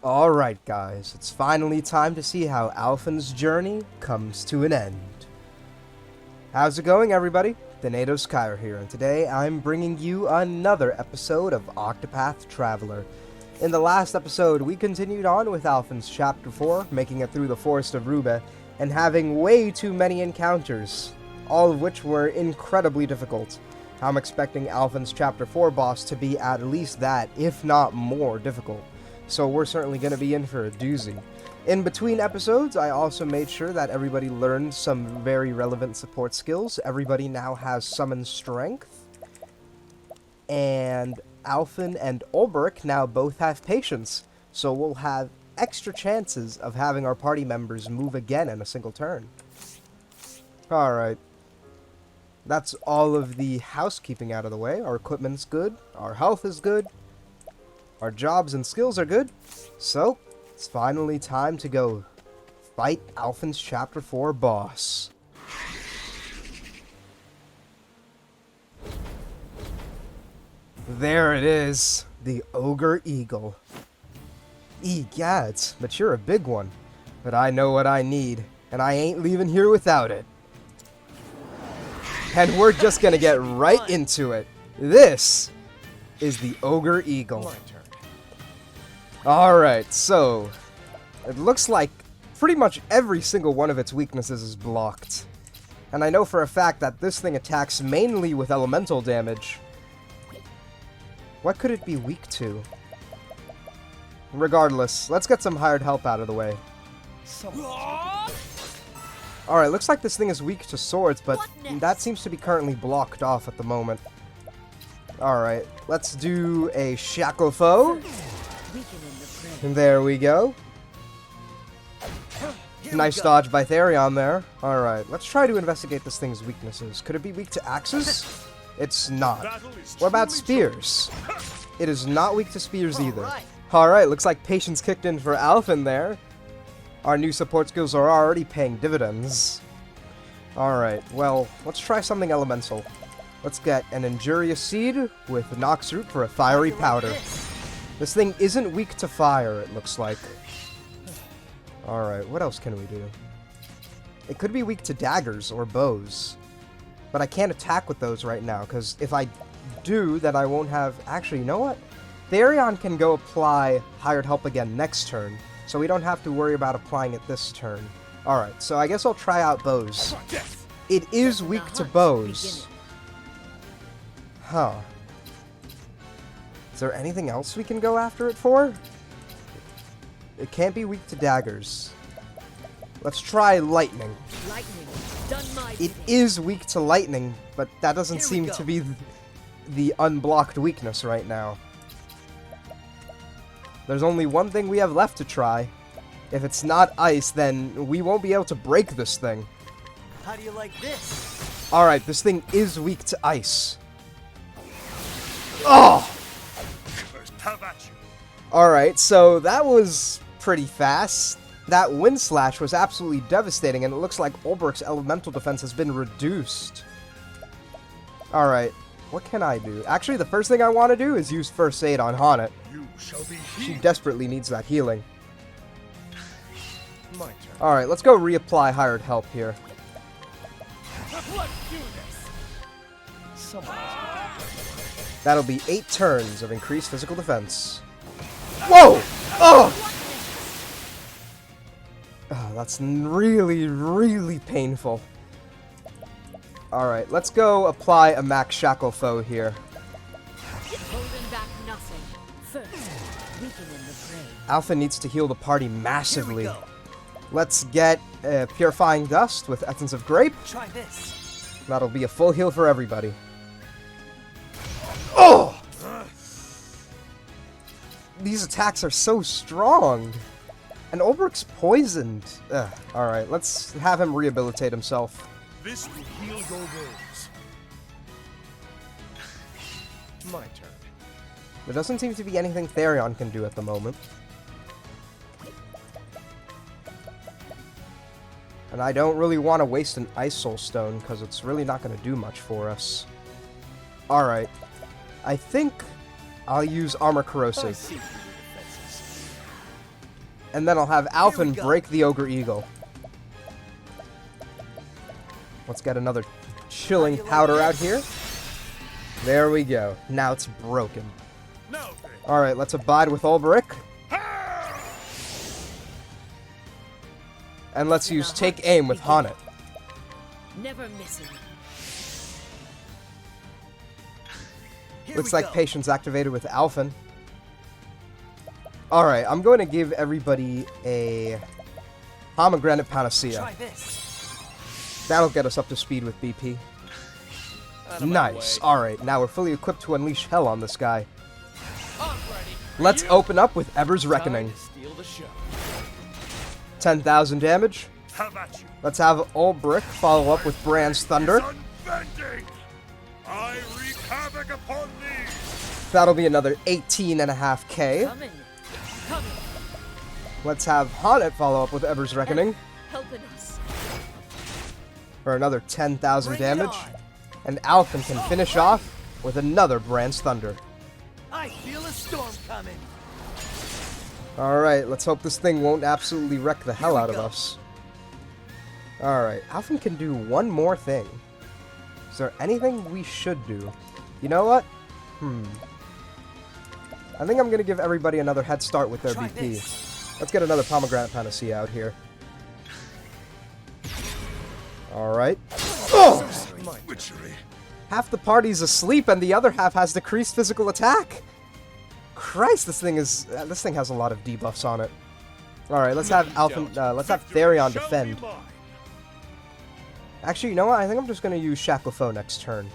Alright guys, it's finally time to see how Alfyn's journey comes to an end. How's it going everybody? The Nato Skyr here, and today I'm bringing you another episode of Octopath Traveler. In the last episode, we continued on with Alfyn's Chapter 4, making it through the Forest of Rube, and having way too many encounters, all of which were incredibly difficult. I'm expecting Alfyn's Chapter 4 boss to be at least that, if not more difficult. So we're certainly going to be in for a doozy. In between episodes, I also made sure that everybody learned some very relevant support skills. Everybody now has Summon Strength. And Alfyn and Olberic now both have Patience. So we'll have extra chances of having our party members move again in a single turn. Alright. That's all of the housekeeping out of the way. Our equipment's good. Our health is good. Our jobs and skills are good, so it's finally time to go fight Alfyn's Chapter 4 boss. There it is, the Ogre Eagle. Egads, but you're a big one. But I know what I need, and I ain't leaving here without it. And we're just gonna get right into it. This is the Ogre Eagle. Alright, so it looks like pretty much every single one of its weaknesses is blocked. And I know for a fact that this thing attacks mainly with elemental damage. What could it be weak to? Regardless, let's get some hired help out of the way. Alright, looks like this thing is weak to swords, but that seems to be currently blocked off at the moment. Alright, let's do a Shackle Foe. And there we go. Nice dodge by Therion there. Alright, let's try to investigate this thing's weaknesses. Could it be weak to axes? It's not. What about spears? It is not weak to spears either. Alright, looks like patience kicked in for Alfyn there. Our new support skills are already paying dividends. Alright, well, let's try something elemental. Let's get an Injurious Seed with Nox Root for a Fiery Powder. This thing isn't weak to fire, it looks like. Alright, what else can we do? It could be weak to daggers or bows. But I can't attack with those right now, because if I do, then I won't have... Actually, you know what? Therion can go apply Hired Help again next turn, so we don't have to worry about applying it this turn. Alright, so I guess I'll try out bows. It is weak to bows. Huh. Is there anything else we can go after it for? It can't be weak to daggers. Let's try lightning. It is weak to lightning, but that doesn't seem to be the unblocked weakness right now. There's only one thing we have left to try. If it's not ice, then we won't be able to break this thing. How do you like this? Alright, this thing is weak to ice. Oh! Alright, so that was pretty fast. That Wind Slash was absolutely devastating, and it looks like Olberic's elemental defense has been reduced. Alright, what can I do? Actually, the first thing I want to do is use First Aid on Honnet. She desperately needs that healing. Alright, let's go reapply Hired Help here. That'll be 8 turns of increased physical defense. Whoa! Oh! Oh, that's really, really painful. Alright, let's go apply a Max Shackle Foe here. Alfyn needs to heal the party massively. Let's get Purifying Dust with Essence of Grape. Try this. That'll be a full heal for everybody. Oh! These attacks are so strong. And Olberic's poisoned. Alright, let's have him rehabilitate himself. This will heal your wounds. My turn. There doesn't seem to be anything Therion can do at the moment. And I don't really want to waste an Ice Soul Stone, because it's really not going to do much for us. Alright. I think I'll use Armor Corrosive. And then I'll have Alfyn go. break the Ogre Eagle. Let's get another chilling powder out here. There we go. Now it's broken. No. Alright, let's abide with Ulbrich. And let's use Take Aim with Honnet. Never missing. Looks like Patience activated with Alfyn. Alright, I'm going to give everybody a Pomegranate Panacea. Try this. That'll get us up to speed with BP. Out of my Nice. way. Alright, now we're fully equipped to unleash hell on this guy. I'm ready. Let's open up with Ever's Reckoning. Time to steal the show. 10,000 damage. How about you? Let's have Ulbrich follow up with Brand's Thunder. Unbending. I wreak havoc upon thee. That'll be another 18.5k. Coming. Coming. Let's have Honnet follow up with Ever's Reckoning Helping us. for another 10,000 Bring it damage. on. And Alfyn can finish off with another Brand's Thunder. I feel a storm coming. Alright, let's hope this thing won't absolutely wreck the hell we out of go. us. Alright, Alfyn can do one more thing. Is there anything we should do? You know what? I think I'm going to give everybody another head start with their Try BP. this. Let's get another Pomegranate Panacea out here. Alright. Oh! Witchery. Half the party's asleep and the other half has decreased physical attack. Christ, this thing has a lot of debuffs on it. Alright, let's have let's have Therion defend. Actually, you know what? I think I'm just gonna use Shacklefo next turn.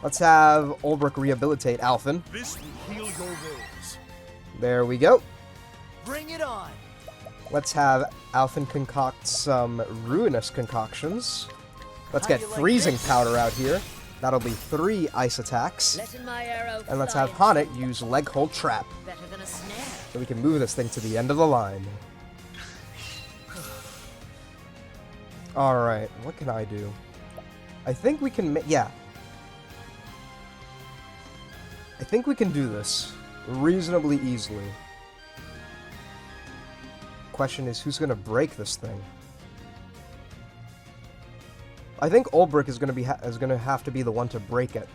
Let's have Ulbrich rehabilitate Alfyn. This will heal your wounds. There we go. Bring it on. Let's have Alfyn concoct some ruinous concoctions. Let's How get you like freezing this? powder out here. That'll be 3 ice attacks. Letting my arrow And let's fly have Honnet use leg hold trap. better than a snare. So we can move this thing to the end of the line. Alright, what can I do? I think we can yeah. I think we can do this reasonably easily. Question is, who's gonna break this thing? I think Ulbrich is gonna have to be the one to break it.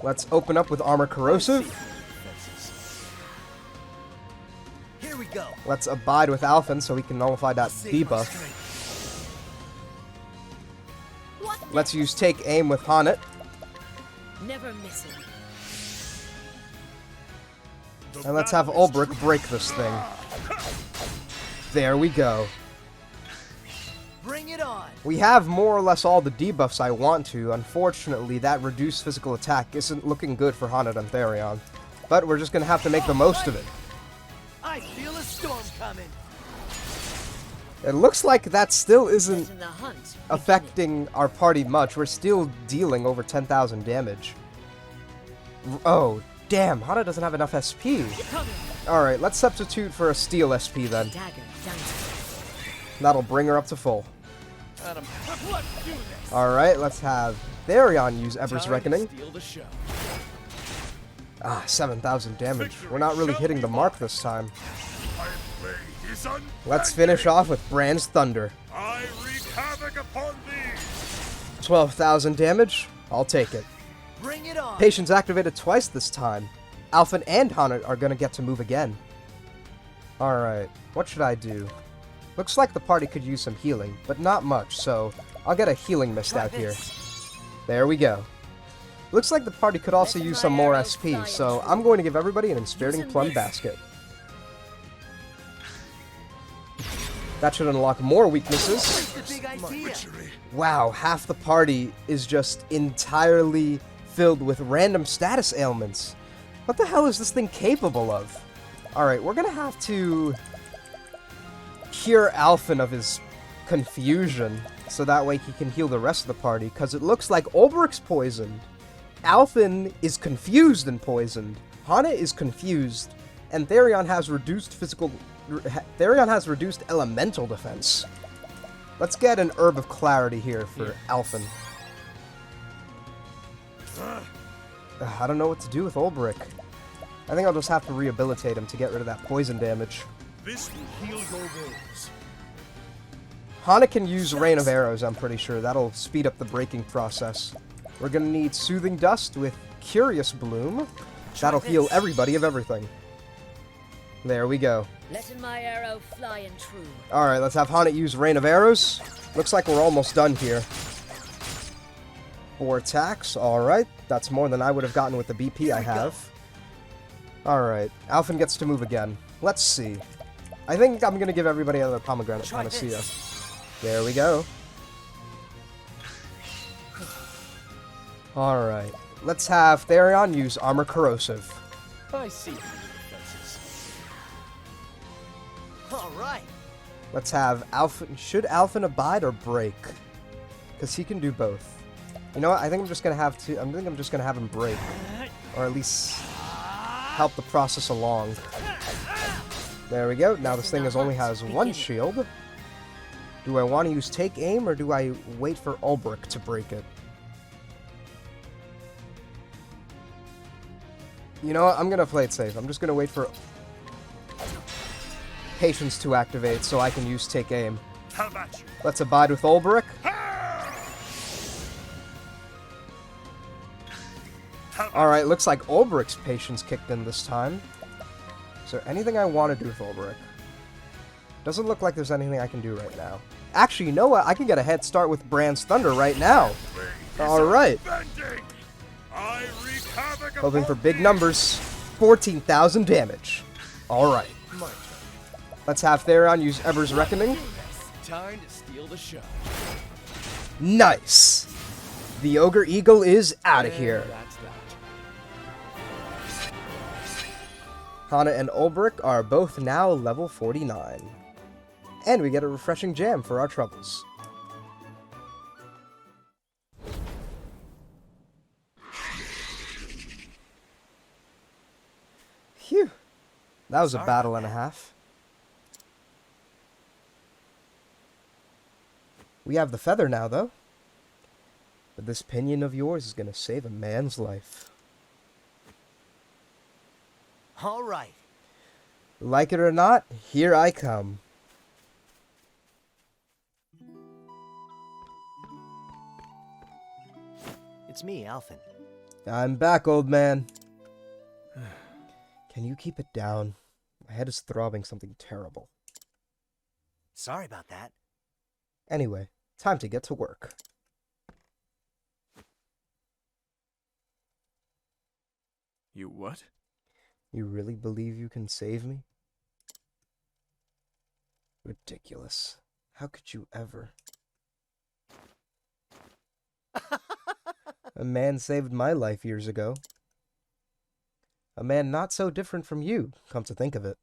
Let's open up with Armor Corrosive. Here we go. Let's abide with Alfyn so we can nullify that Save my debuff. strength. What? Let's use Take Aim with Honnet. Never missing. And let's have Ulbrich break this thing. There we go. Bring it on. We have more or less all the debuffs I want to. Unfortunately, that reduced physical attack isn't looking good for Honnet and Therion. But we're just gonna have to make the most of it. I feel a storm coming. It looks like that still isn't Letting the hunt affecting our party much. We're still dealing over 10,000 damage. Oh, damn, Honnet doesn't have enough SP. coming. Alright, let's substitute for a steel SP then. Dagger dancing. That'll bring her up to full. Adam, let's do this. Alright, let's have Therion use Ever's Time Reckoning. to steal the show. Ah, 7,000 damage. We're not really hitting the mark this time. My blade is unbending. Let's finish off with Brand's Thunder. I wreak havoc upon thee. 12,000 damage. I'll take it. Bring it on. Patience activated twice this time. Alfyn and Honnet are gonna get to move again. Alright, what should I do? Looks like the party could use some healing, but not much, so I'll get a healing mist Try out here. this. There we go. Looks like the party could also use some more SP, so I'm going to give everybody an Inspiriting Plum basket. That should unlock more weaknesses. Here's the big idea. Witchery. Wow, half the party is just entirely filled with random status ailments. What the hell is this thing capable of? Alright, we're gonna have to cure Alfyn of his confusion, so that way he can heal the rest of the party, because it looks like Ulbrich's poisoned. Alfyn is confused and poisoned. Honnet is confused, and Therion has reduced elemental defense. Let's get an Herb of Clarity here for Alfyn. I don't know what to do with Ulbrich. I think I'll just have to rehabilitate him to get rid of that poison damage. This will heal your wounds. Hana can use Rain of Arrows, I'm pretty sure. That'll speed up the breaking process. We're gonna need Soothing Dust with Curious Bloom. That'll heal everybody of everything. There we go. Letting my arrow fly and true. Alright, let's have Hana use Rain of Arrows. Looks like we're almost done here. 4 attacks, alright. That's more than I would have gotten with the BP I have. Alright, Alfyn gets to move again. Let's see. I think I'm gonna give everybody another Pomegranate Panacea. There we go. Alright, let's have Therion use Armor Corrosive. I see your defenses. All right. Let's have Alfyn. Should Alfyn abide or break? Because he can do both. You know what? I think I'm just gonna have to. I think I'm just gonna have him break, or at least help the process along. There we go. Now this thing only has 1 shield. Do I want to use Take Aim or do I wait for Ulbrich to break it? You know what? I'm gonna play it safe. I'm just gonna wait for Patience to activate so I can use Take Aim. How about you? Let's abide with Ulbrich. Alright, looks like Ulbrich's Patience kicked in this time. Is there anything I want to do with Ulbrich? Doesn't look like there's anything I can do right now. Actually, you know what? I can get a head start with Brand's Thunder right now. Alright. Hoping for big numbers. 14,000 damage. Alright. Let's have Therion use Eber's Reckoning. Time to steal the show. Nice. The Ogre Eagle is out of here. That's that. Hana and Ulbrich are both now level 49. And we get a refreshing jam for our troubles. Phew. That was a battle and a half. We have the feather now, though. But this pinion of yours is going to save a man's life. All right. Like it or not, here I come. It's me, Alfyn. I'm back, old man. Can you keep it down? My head is throbbing something terrible. Sorry about that. Anyway, time to get to work. You what? You really believe you can save me? Ridiculous. How could you ever? A man saved my life years ago. A man not so different from you, come to think of it.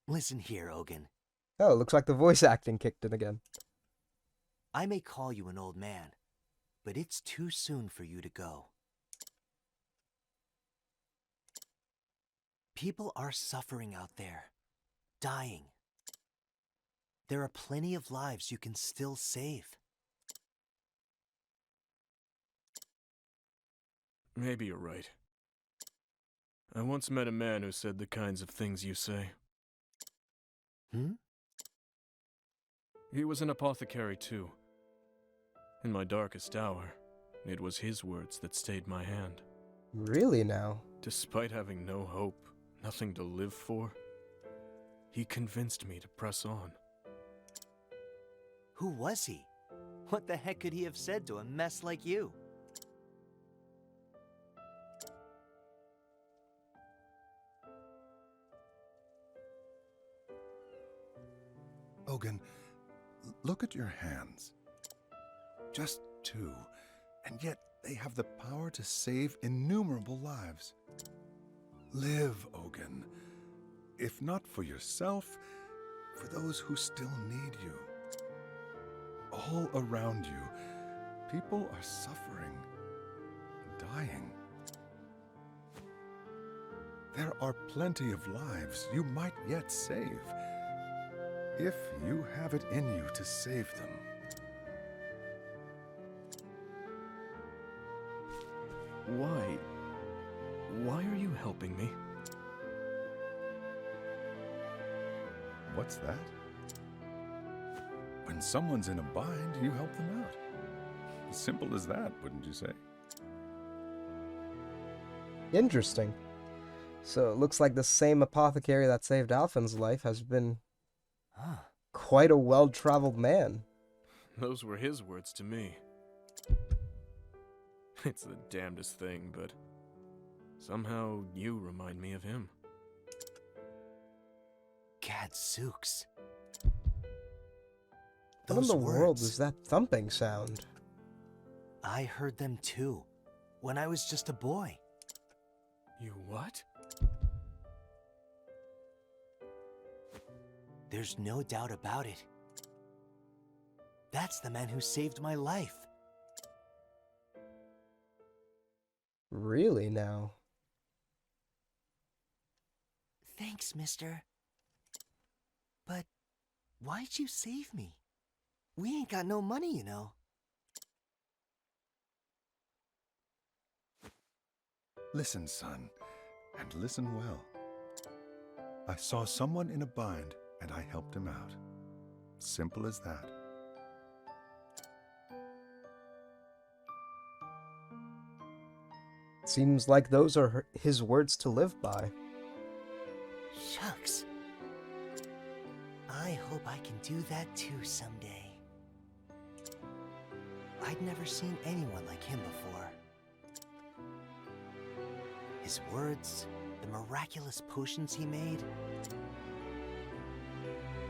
Listen here, Ogen. Oh, looks like the voice acting kicked in again. I may call you an old man, but it's too soon for you to go. People are suffering out there, dying. There are plenty of lives you can still save. Maybe you're right. I once met a man who said the kinds of things you say. He was an apothecary too. In my darkest hour, it was his words that stayed my hand. Really now? Despite having no hope, nothing to live for, he convinced me to press on. Who was he? What the heck could he have said to a mess like you? Ogen, look at your hands. Just 2, and yet they have the power to save innumerable lives. Live, Ogen. If not for yourself, for those who still need you. All around you, people are suffering, dying. There are plenty of lives you might yet save, if you have it in you to save them. Why? Why are you helping me? What's that? When someone's in a bind, you help them out. As simple as that, wouldn't you say? Interesting. So it looks like the same apothecary that saved Alfyn's life has been Huh. quite a well-traveled man. Those were his words to me. It's the damnedest thing, but somehow you remind me of him. Gadzooks. What in Those the world words, is that thumping sound? I heard them too, when I was just a boy. You what? There's no doubt about it. That's the man who saved my life. Really now? Thanks, mister. But why'd you save me? We ain't got no money, you know. Listen, son, and listen well. I saw someone in a bind, and I helped him out. Simple as that. Seems like those are his words to live by. Shucks. I hope I can do that too someday. I'd never seen anyone like him before. His words, the miraculous potions he made.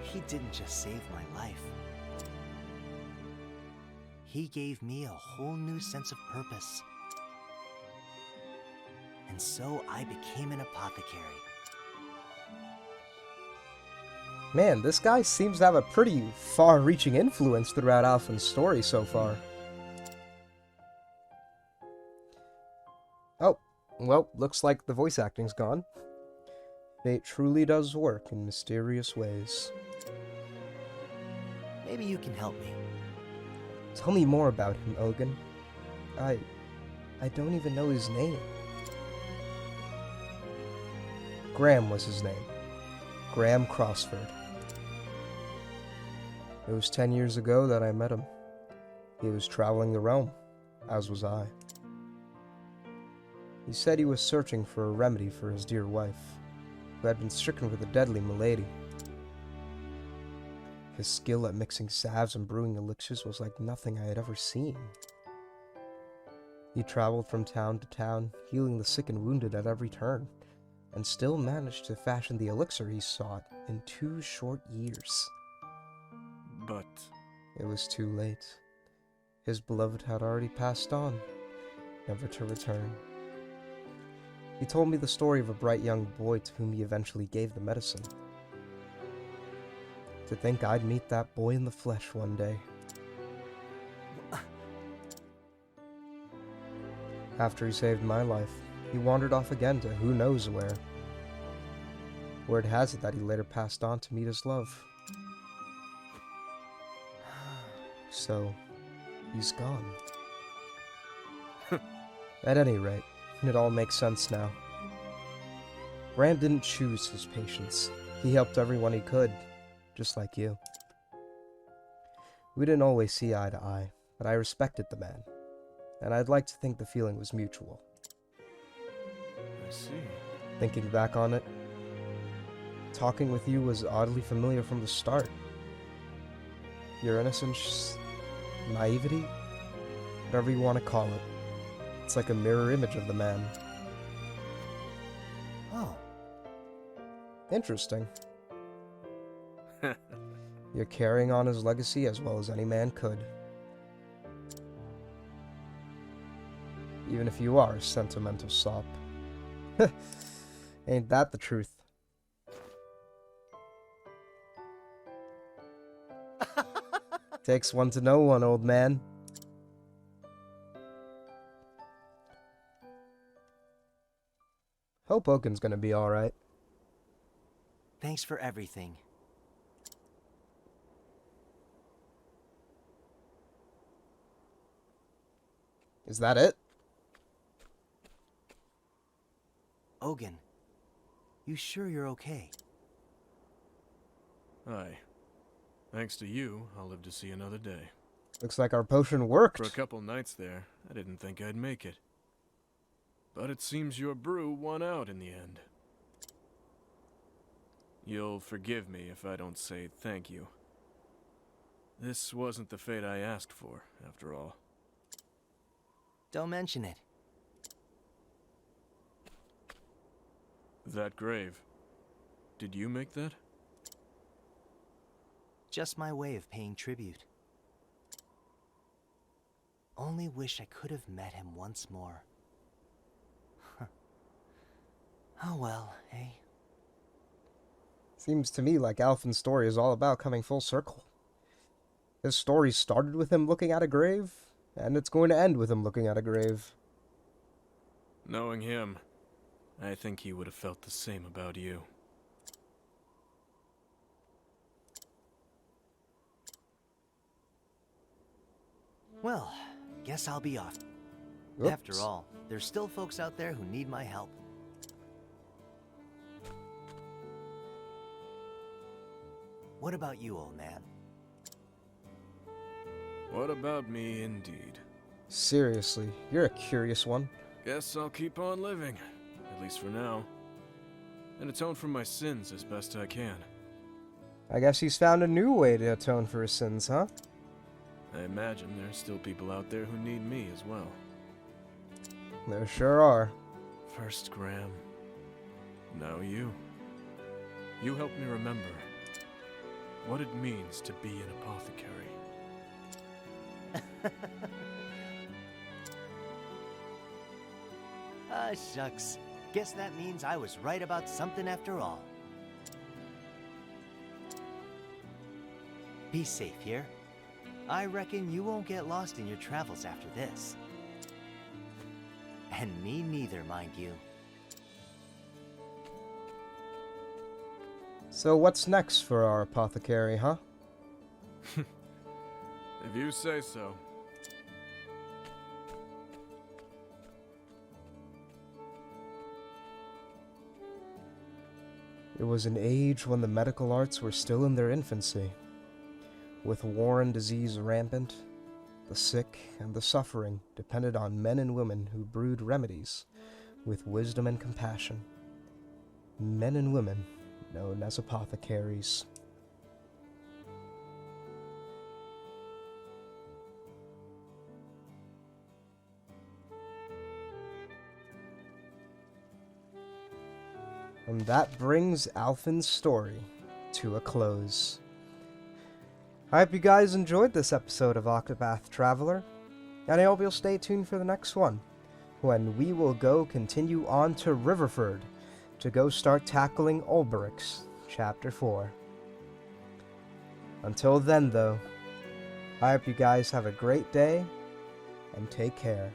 He didn't just save my life. He gave me a whole new sense of purpose. And so I became an apothecary. Man, this guy seems to have a pretty far-reaching influence throughout Alfyn's story so far. Oh, well, looks like the voice acting's gone. Fate truly does work in mysterious ways. Maybe you can help me. Tell me more about him, Ogen. I don't even know his name. Graham was his name. Graham Crossford. It was 10 years ago that I met him. He was traveling the realm, as was I. He said he was searching for a remedy for his dear wife, who had been stricken with a deadly malady. His skill at mixing salves and brewing elixirs was like nothing I had ever seen. He traveled from town to town, healing the sick and wounded at every turn, and still managed to fashion the elixir he sought in 2 short years. But It was too late. His beloved had already passed on, never to return. He told me the story of a bright young boy to whom he eventually gave the medicine. To think I'd meet that boy in the flesh one day. After he saved my life, he wandered off again to who knows where. Word has it that he later passed on to meet his love. So, he's gone. At any rate, it all makes sense now. Graham didn't choose his patients. He helped everyone he could, just like you. We didn't always see eye to eye, but I respected the man, and I'd like to think the feeling was mutual. I see. Thinking back on it, talking with you was oddly familiar from the start. Your innocence, naivety, whatever you want to call it. It's like a mirror image of the man. Oh, Interesting. You're carrying on his legacy as well as any man could. Even if you are a sentimental sop. Ain't that the truth? Takes one to know one, old man. Hope Ogen's gonna be alright. thanks for everything. Is that it? Ogen, you sure you're okay? Aye. Thanks to you, I'll live to see another day. Looks like our potion For a worked. couple nights there, I didn't think I'd make it. But it seems your brew won out in the end. You'll forgive me if I don't say thank you. This wasn't the fate I asked for, after all. Don't mention it. That grave. Did you make that? Just my way of paying tribute. Only wish I could have met him once more. Oh well, eh? Seems to me like Alfyn's story is all about coming full circle. His story started with him looking at a grave, and it's going to end with him looking at a grave. Knowing him, I think he would have felt the same about you. Well, guess I'll be off. Oops. After all, there's still folks out there who need my help. What about you, old man? What about me, indeed? Seriously, you're a curious one. Guess I'll keep on living, at least for now. And atone for my sins as best I can. I guess he's found a new way to atone for his sins, huh? I imagine there's still people out there who need me as well. There sure are. First Graham, now you. You helped me remember what it means to be an apothecary. Ah, shucks. Guess that means I was right about something after all. Be safe here. I reckon you won't get lost in your travels after this. And me neither, mind you. So what's next for our apothecary, huh? If you say so. It was an age when the medical arts were still in their infancy. With war and disease rampant, the sick and the suffering depended on men and women who brewed remedies with wisdom and compassion. Men and women known as apothecaries. And that brings Alfyn's story to a close. I hope you guys enjoyed this episode of Octopath Traveler, and I hope you'll stay tuned for the next one, when we will go continue on to Riverford to go start tackling Ulbrich's Chapter 4. Until then, though, I hope you guys have a great day, and take care.